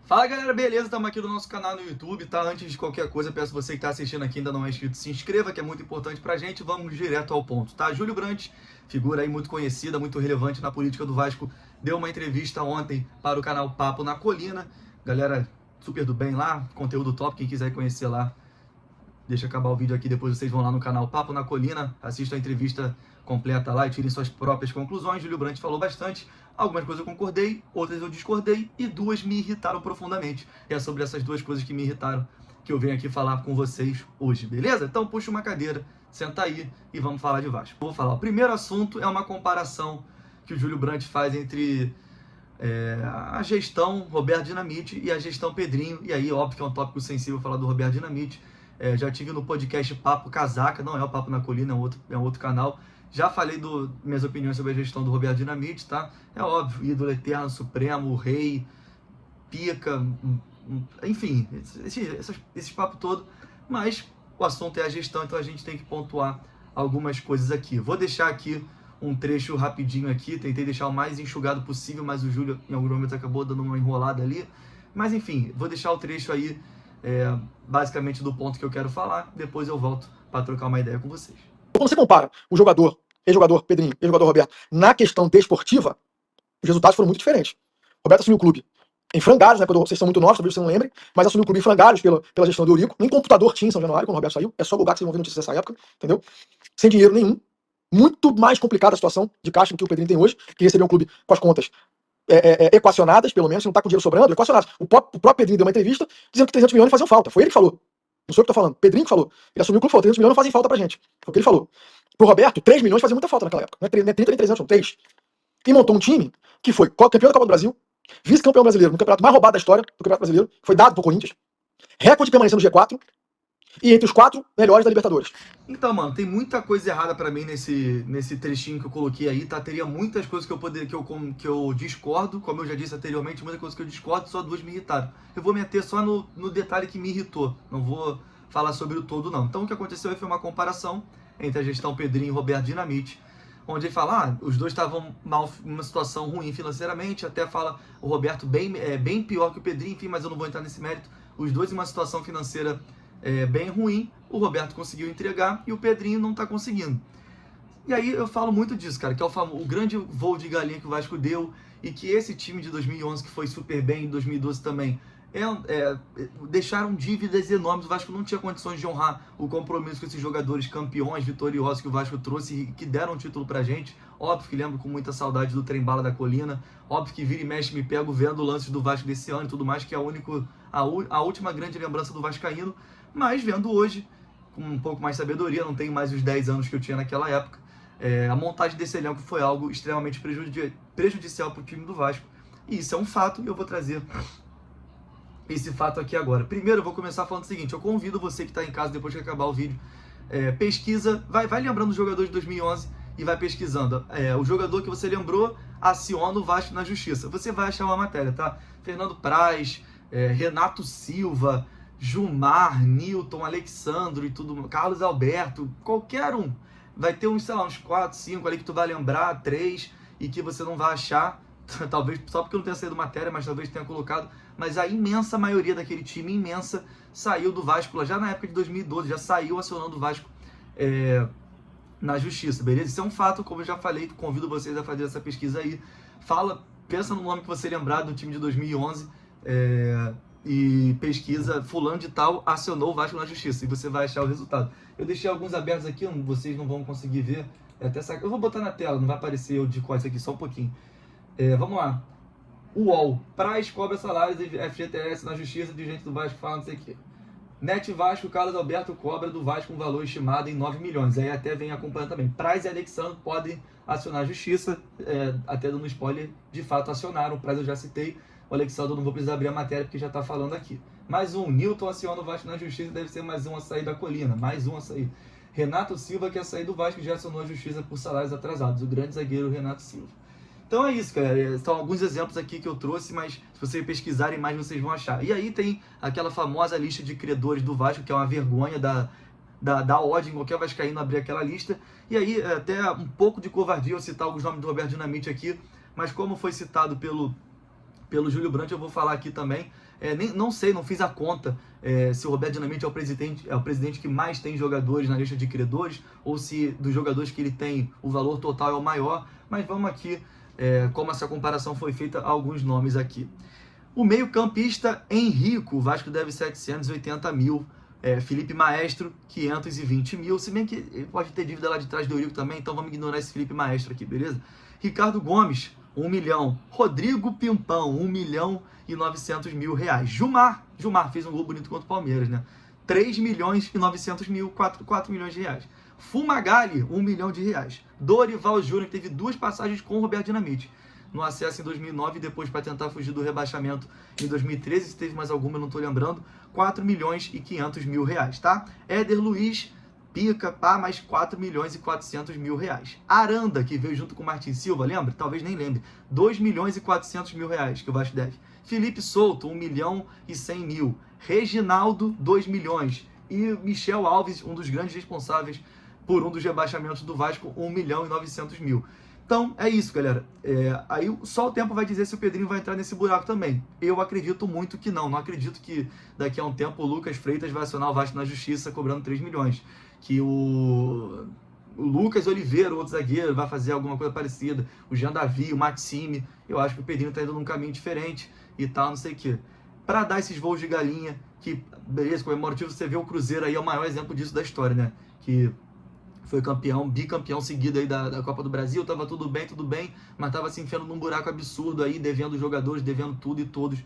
Fala galera, beleza? Estamos aqui no nosso canal no YouTube, tá? Antes de qualquer coisa, peço você que está assistindo aqui ainda não é inscrito, se inscreva, que é muito importante pra gente. Vamos direto ao ponto, tá? Júlio Brandt, figura aí muito conhecida, muito relevante na política do Vasco, deu uma entrevista ontem para o canal Papo na Colina. Galera, super do bem lá, conteúdo top, quem quiser conhecer lá, deixa acabar o vídeo aqui, depois vocês vão lá no canal Papo na Colina, assistam a entrevista completa lá e tirem suas próprias conclusões. Júlio Brandt falou bastante, algumas coisas eu concordei, outras eu discordei e duas me irritaram profundamente. E é sobre essas duas coisas que me irritaram que eu venho aqui falar com vocês hoje, beleza? Então puxa uma cadeira, senta aí e vamos falar de Vasco. Vou falar, o primeiro assunto é uma comparação que o Júlio Brandt faz entre a gestão Roberto Dinamite e a gestão Pedrinho, e aí óbvio que é um tópico sensível falar do Roberto Dinamite. Já tive no podcast Papo Casaca, não é o Papo na Colina, é um outro canal. Já falei minhas opiniões sobre a gestão do Roberto Dinamite, tá? É óbvio, ídolo eterno, supremo, rei, pica, enfim, esse papo todo. Mas o assunto é a gestão, então a gente tem que pontuar algumas coisas aqui. Vou deixar aqui um trecho rapidinho aqui, tentei deixar o mais enxugado possível, mas o Júlio em algum momento acabou dando uma enrolada ali. Mas enfim, vou deixar o trecho aí, basicamente do ponto que eu quero falar, depois eu volto para trocar uma ideia com vocês. Quando você compara o jogador, ex-jogador Pedrinho, ex-jogador Roberto, na questão desportiva, os resultados foram muito diferentes. O Roberto assumiu o clube em frangalhos, né, quando vocês são muito novos, talvez vocês não lembrem, mas assumiu o clube em frangalhos pela gestão do Eurico. Nem computador tinha em São Januário quando o Roberto saiu. É só Google que vocês vão ver notícias dessa época, entendeu? Sem dinheiro nenhum. Muito mais complicada a situação de caixa do que o Pedrinho tem hoje, que recebeu um clube com as contas equacionadas, pelo menos, não está com dinheiro sobrando, equacionadas. O próprio Pedrinho deu uma entrevista dizendo que 300 milhões não faziam falta. Foi ele que falou. Não sou eu que tô falando. Pedrinho que falou. Ele assumiu o clube e falou: 300 milhões não fazem falta pra gente. Foi o que ele falou. Pro Roberto, 3 milhões fazia muita falta naquela época. Não é 30 nem 300, são 3. E montou um time que foi campeão da Copa do Brasil, vice-campeão brasileiro no campeonato mais roubado da história do Campeonato Brasileiro, foi dado pro Corinthians, recorde de permanência no G4 e entre os 4 melhores da Libertadores. Então, mano, tem muita coisa errada pra mim nesse trechinho que eu coloquei aí, tá? Teria muitas coisas que eu discordo, como eu já disse anteriormente, muitas coisas que eu discordo, só duas me irritaram. Eu vou meter só no detalhe que me irritou, não vou falar sobre o todo, não. Então, o que aconteceu aí foi uma comparação entre a gestão Pedrinho e Roberto Dinamite, onde ele fala, os dois estavam mal, numa situação ruim financeiramente, até fala o Roberto bem pior que o Pedrinho, enfim, mas eu não vou entrar nesse mérito. Os dois em uma situação financeira bem ruim, o Roberto conseguiu entregar e o Pedrinho não está conseguindo. E aí eu falo muito disso, cara, que é o grande voo de galinha que o Vasco deu e que esse time de 2011, que foi super bem, em 2012 também, deixaram dívidas enormes. O Vasco não tinha condições de honrar o compromisso com esses jogadores campeões, vitoriosos que o Vasco trouxe e que deram um título pra gente. Óbvio que lembro com muita saudade do Trem-Bala da Colina. Óbvio que vira e mexe me pego vendo lances do Vasco desse ano e tudo mais, que é a última grande lembrança do vascaíno. Mas vendo hoje, com um pouco mais de sabedoria, não tenho mais os 10 anos que eu tinha naquela época, a montagem desse elenco foi algo extremamente prejudicial para o time do Vasco. E isso é um fato e eu vou trazer esse fato aqui agora. Primeiro eu vou começar falando o seguinte: eu convido você que está em casa, depois que acabar o vídeo, pesquisa, vai lembrando os jogadores de 2011 e vai pesquisando. O jogador que você lembrou aciona o Vasco na justiça. Você vai achar uma matéria, tá? Fernando Praz, Renato Silva, Gilmar, Newton, Alexandro e tudo, Carlos Alberto, qualquer um. Vai ter uns 4, 5 ali que tu vai lembrar, 3, e que você não vai achar, talvez só porque não tenha saído matéria, mas talvez tenha colocado. Mas a imensa maioria daquele time, imensa, saiu do Vasco já na época de 2012, já saiu acionando o Vasco na justiça, beleza? Isso é um fato, como eu já falei, convido vocês a fazer essa pesquisa aí. Pensa no nome que você lembrar do time de 2011, e pesquisa fulano de tal acionou o Vasco na justiça e você vai achar o resultado. Eu deixei alguns abertos aqui, vocês não vão conseguir ver. Eu vou botar na tela, não vai aparecer eu de código aqui, só um pouquinho. Vamos lá. UOL, Praz cobra salários e FGTS na justiça, dirigente do Vasco fala não sei o que. Net Vasco, Carlos Alberto cobra do Vasco um valor estimado em 9 milhões. Aí até vem acompanhando também. Praz e Alexandre podem acionar a justiça, até dando spoiler, de fato acionaram. O Praz eu já citei. O Alexandre eu não vou precisar abrir a matéria porque já está falando aqui. Mais um, Newton aciona o Vasco na justiça, deve ser mais um a sair da Colina. Mais um a sair. Renato Silva quer sair do Vasco e já acionou a justiça por salários atrasados. O grande zagueiro Renato Silva. Então é isso, cara. São alguns exemplos aqui que eu trouxe, mas se vocês pesquisarem mais, vocês vão achar. E aí tem aquela famosa lista de credores do Vasco, que é uma vergonha da ordem, qualquer vascaíno abrir aquela lista. E aí, até um pouco de covardia eu citar alguns nomes do Roberto Dinamite aqui, mas como foi citado pelo Júlio Brandt, eu vou falar aqui também. Não sei, não fiz a conta se o Roberto Dinamite é o presidente que mais tem jogadores na lista de credores, ou se dos jogadores que ele tem o valor total é o maior, mas vamos aqui, como essa comparação foi feita, alguns nomes aqui. O meio-campista Henrico, o Vasco deve 780 mil. Felipe Maestro, 520 mil. Se bem que ele pode ter dívida lá de trás do Eurico também, então vamos ignorar esse Felipe Maestro aqui, beleza? Ricardo Gomes, 1 milhão. Rodrigo Pimpão, 1 milhão e 900 mil reais. Gilmar fez um gol bonito contra o Palmeiras, né? 3 milhões e 900 mil, 4 milhões de reais. Fumagalli, 1 milhão de reais. Dorival Júnior, que teve 2 passagens com o Roberto Dinamite. No acesso em 2009 e depois para tentar fugir do rebaixamento em 2013, se teve mais alguma eu não estou lembrando, 4 milhões e 500 mil reais, tá? Éder Luiz, pica, mais 4 milhões e 400 mil reais. Aranda, que veio junto com o Martin Silva, lembra? Talvez nem lembre, 2 milhões e 400 mil reais que o Vasco deve. Felipe Souto, 1 milhão e 100 mil. Reginaldo, 2 milhões. E Michel Alves, um dos grandes responsáveis por um dos rebaixamentos do Vasco, 1 milhão e 900 mil. Então, é isso, galera. Aí só o tempo vai dizer se o Pedrinho vai entrar nesse buraco também. Eu acredito muito que não. Não acredito que daqui a um tempo o Lucas Freitas vai acionar o Vasco na justiça cobrando 3 milhões. Que o Lucas Oliveira, outro zagueiro, vai fazer alguma coisa parecida. O Jean Davi, o Maxime. Eu acho que o Pedrinho tá indo num caminho diferente e tal, não sei o quê. Para dar esses voos de galinha, que, beleza, comemorativo, você vê o Cruzeiro aí, é o maior exemplo disso da história, né? Que foi bicampeão seguido aí da Copa do Brasil, tava tudo bem, mas tava se enfiando num buraco absurdo aí, devendo jogadores, devendo tudo e todos.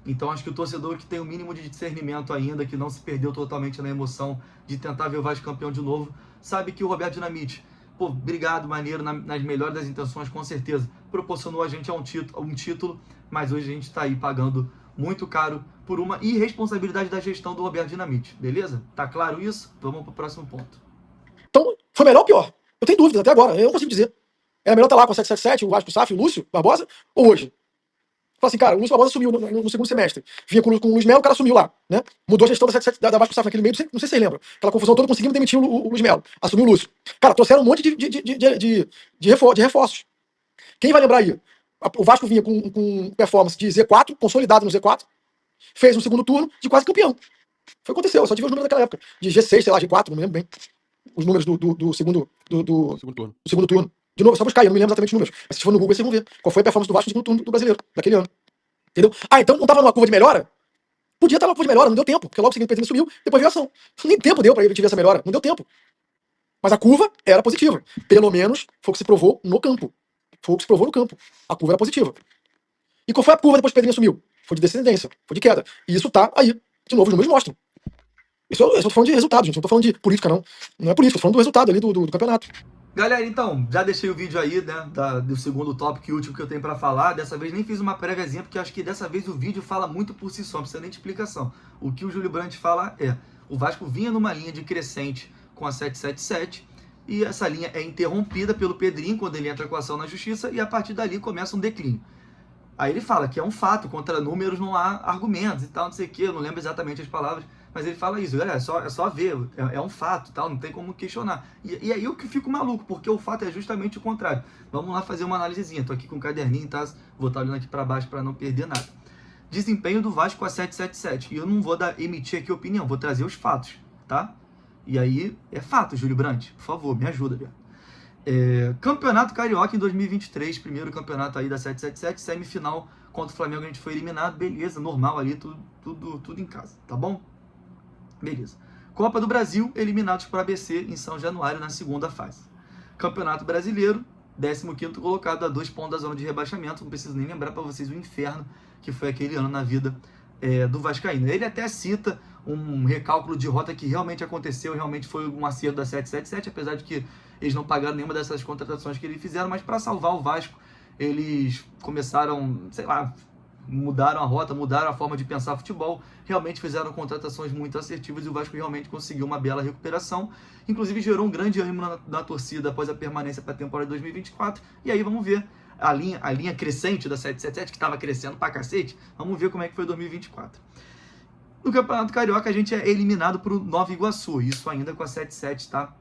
Então acho que o torcedor que tem o mínimo de discernimento ainda, que não se perdeu totalmente na emoção de tentar ver o Vasco campeão de novo, sabe que o Roberto Dinamite, obrigado, maneiro, nas melhores das intenções, com certeza, proporcionou a gente um título, mas hoje a gente tá aí pagando muito caro por uma irresponsabilidade da gestão do Roberto Dinamite, beleza? Tá claro isso? Vamos pro próximo ponto. Então, foi melhor ou pior? Eu tenho dúvidas até agora, eu não consigo dizer. Era melhor estar lá com a 777, o Vasco Saf, o Lúcio Barbosa, ou hoje? Fala assim, cara, o Lúcio Barbosa sumiu no segundo semestre. Vinha com o Luiz Melo, o cara sumiu lá, né? Mudou a gestão da Vasco Saf naquele meio, não sei se vocês lembram. Aquela confusão toda, conseguimos demitir o Luiz Melo. Assumiu o Lúcio. Cara, trouxeram um monte de reforços. Quem vai lembrar aí? O Vasco vinha com performance de Z4, consolidado no Z4, fez um segundo turno de quase campeão. Foi o que aconteceu, eu só tive os números daquela época. De G6, sei lá, G4, não me lembro bem. Os números do segundo turno. De novo, só buscar aí, eu não me lembro exatamente os números. Mas se for no Google, vocês vão ver qual foi a performance do Vasco no segundo turno do brasileiro, daquele ano. Entendeu? Então não tava numa curva de melhora? Podia estar numa curva de melhora, não deu tempo, porque logo o seguinte o Pedrinho sumiu, depois veio a ação. Nem tempo deu pra ele ver essa melhora, não deu tempo. Mas a curva era positiva. Pelo menos foi o que se provou no campo. A curva era positiva. E qual foi a curva depois que o Pedrinho sumiu? Foi de descendência, foi de queda. E isso tá aí. De novo, os números mostram. Eu tô falando de resultado, gente. Não tô falando de política, não. Não é política, tô falando do resultado ali do campeonato. Galera, então, já deixei o vídeo aí, né, do segundo tópico e último que eu tenho pra falar. Dessa vez nem fiz uma préviazinha, porque acho que dessa vez o vídeo fala muito por si só, não precisa nem de explicação. O que o Júlio Brandt fala o Vasco vinha numa linha de crescente com a 777, e essa linha é interrompida pelo Pedrinho quando ele entra com a ação na justiça, e a partir dali começa um declínio. Aí ele fala que é um fato, contra números não há argumentos e tal, não sei o que, eu não lembro exatamente as palavras, mas ele fala isso, galera, é só ver, é um fato, tal, não tem como questionar. E aí eu que fico maluco, porque o fato é justamente o contrário. Vamos lá fazer uma análisezinha, tô aqui com um caderninho, tá? Vou estar olhando aqui para baixo para não perder nada. Desempenho do Vasco com a 777, e eu não vou emitir aqui opinião, vou trazer os fatos, tá? E aí, é fato, Júlio Brandt, por favor, me ajuda, Bia. Campeonato Carioca em 2023, primeiro campeonato aí da 777, semifinal contra o Flamengo, a gente foi eliminado, beleza, normal ali, tudo em casa, tá bom? Beleza. Copa do Brasil, eliminados para ABC em São Januário na segunda fase. Campeonato Brasileiro, 15º colocado a 2 pontos da zona de rebaixamento, não preciso nem lembrar para vocês o inferno que foi aquele ano na vida do vascaíno. Ele até cita um recálculo de rota que realmente aconteceu, realmente foi um acerto da 777, apesar de que eles não pagaram nenhuma dessas contratações que eles fizeram, mas para salvar o Vasco, eles começaram, sei lá, mudaram a rota, mudaram a forma de pensar futebol, realmente fizeram contratações muito assertivas e o Vasco realmente conseguiu uma bela recuperação, inclusive gerou um grande ânimo na torcida após a permanência para a temporada de 2024, e aí vamos ver a linha crescente da 777, que estava crescendo pra cacete, vamos ver como é que foi 2024. No Campeonato Carioca a gente é eliminado para o Nova Iguaçu, isso ainda com a 77, tá?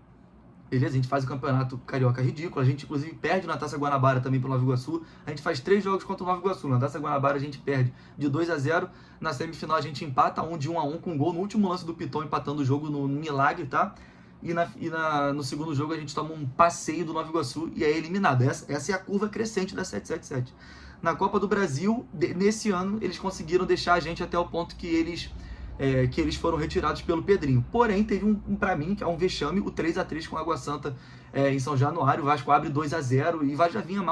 Beleza? A gente faz o campeonato carioca ridículo. A gente, inclusive, perde na Taça Guanabara também pro Nova Iguaçu. A gente faz 3 jogos contra o Nova Iguaçu. Na Taça Guanabara a gente perde de 2-0. Na semifinal a gente empata de 1-1 com um gol no último lance do Piton, empatando o jogo no milagre, tá? No segundo jogo a gente toma um passeio do Nova Iguaçu e é eliminado. Essa é a curva crescente da 777. Na Copa do Brasil, nesse ano, eles conseguiram deixar a gente até o ponto que eles foram retirados pelo Pedrinho. Porém, teve pra mim, que é um vexame, o 3-3 com o Água Santa em São Januário. O Vasco abre 2-0 e o Vasco já vinha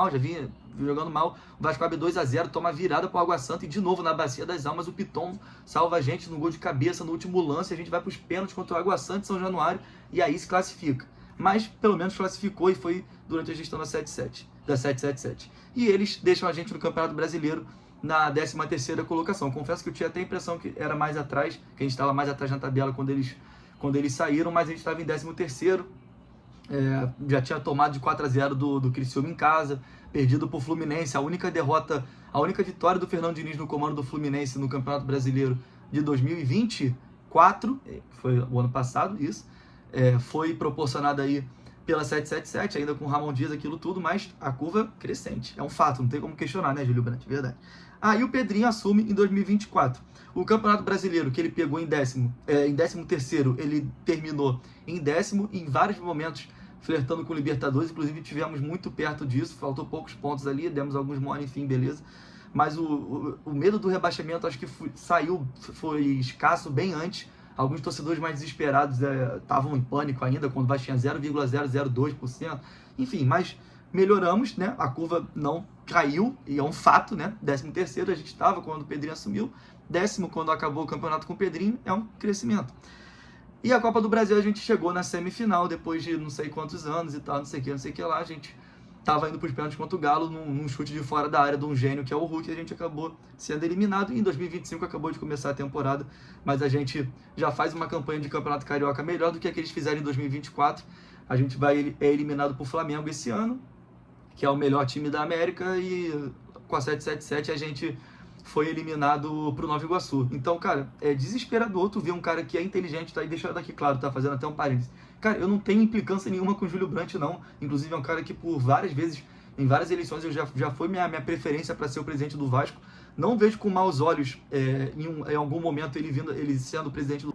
jogando mal. O Vasco abre 2-0, toma virada pro Água Santa e de novo na Bacia das Almas o Piton salva a gente no gol de cabeça no último lance. A gente vai pros pênaltis contra o Água Santa em São Januário e aí se classifica. Mas pelo menos classificou e foi durante a gestão da 777. E eles deixam a gente no Campeonato Brasileiro na 13ª colocação. Confesso que eu tinha até a impressão que era mais atrás, que a gente estava mais atrás na tabela quando eles saíram, mas a gente estava em 13º. Já tinha tomado de 4-0 do Criciúma em casa, perdido para o Fluminense. A única vitória do Fernando Diniz no comando do Fluminense no Campeonato Brasileiro de 2024, que foi o ano passado, isso, foi proporcionada aí pela 777, ainda com o Ramon Dias, aquilo tudo, mas a curva crescente. É um fato, não tem como questionar, né, Júlio Brandt? Verdade. Aí o Pedrinho assume em 2024. O Campeonato Brasileiro, que ele pegou em 13º, ele terminou em 10º, em vários momentos flertando com o Libertadores, inclusive tivemos muito perto disso, faltou poucos pontos ali, demos alguns mole, enfim, beleza. Mas o medo do rebaixamento, acho que foi escasso bem antes. Alguns torcedores mais desesperados estavam em pânico ainda, quando o Vasco tinha 0,002%. Enfim, mas melhoramos, né? A curva não caiu, e é um fato, né? 13º a gente estava quando o Pedrinho assumiu. 10º quando acabou o campeonato com o Pedrinho, é um crescimento. E a Copa do Brasil a gente chegou na semifinal, depois de não sei quantos anos e tal, não sei o que lá. A gente estava indo para os pênaltis contra o Galo, num chute de fora da área de um gênio que é o Hulk, e a gente acabou sendo eliminado. E em 2025 acabou de começar a temporada, mas a gente já faz uma campanha de Campeonato Carioca melhor do que a que eles fizeram em 2024. A gente é eliminado por Flamengo esse ano, que é o melhor time da América, e com a 777 a gente foi eliminado pro Nova Iguaçu. Então, cara, é desesperador tu ver um cara que é inteligente, tá? E deixa daqui claro, tá fazendo até um parênteses. Cara, eu não tenho implicância nenhuma com o Júlio Brandt, não. Inclusive é um cara que por várias vezes, em várias eleições, já foi minha preferência para ser o presidente do Vasco. Não vejo com maus olhos em algum momento ele sendo presidente do...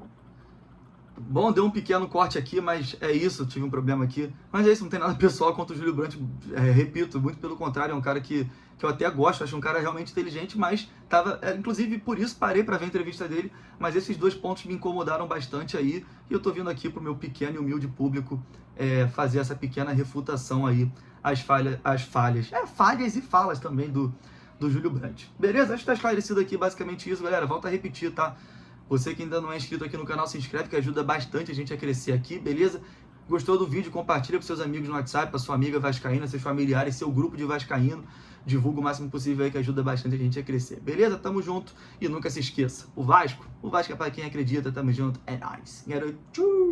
Bom, deu um pequeno corte aqui, mas é isso, tive um problema aqui. Mas é isso, não tem nada pessoal contra o Júlio Brandt, repito, muito pelo contrário, é um cara que eu até gosto, acho um cara realmente inteligente, mas inclusive por isso parei para ver a entrevista dele, mas esses 2 pontos me incomodaram bastante aí, e eu tô vindo aqui pro meu pequeno e humilde público fazer essa pequena refutação aí, às falhas e falas também do Júlio Brandt. Beleza? Acho que tá esclarecido aqui basicamente isso, galera, volto a repetir, tá? Você que ainda não é inscrito aqui no canal, se inscreve, que ajuda bastante a gente a crescer aqui, beleza? Gostou do vídeo? Compartilha para seus amigos no WhatsApp, para sua amiga vascaína, seus familiares, seu grupo de vascaíno. Divulga o máximo possível aí, que ajuda bastante a gente a crescer, beleza? Tamo junto e nunca se esqueça, o Vasco é para quem acredita, tamo junto, é nóis. Garoto.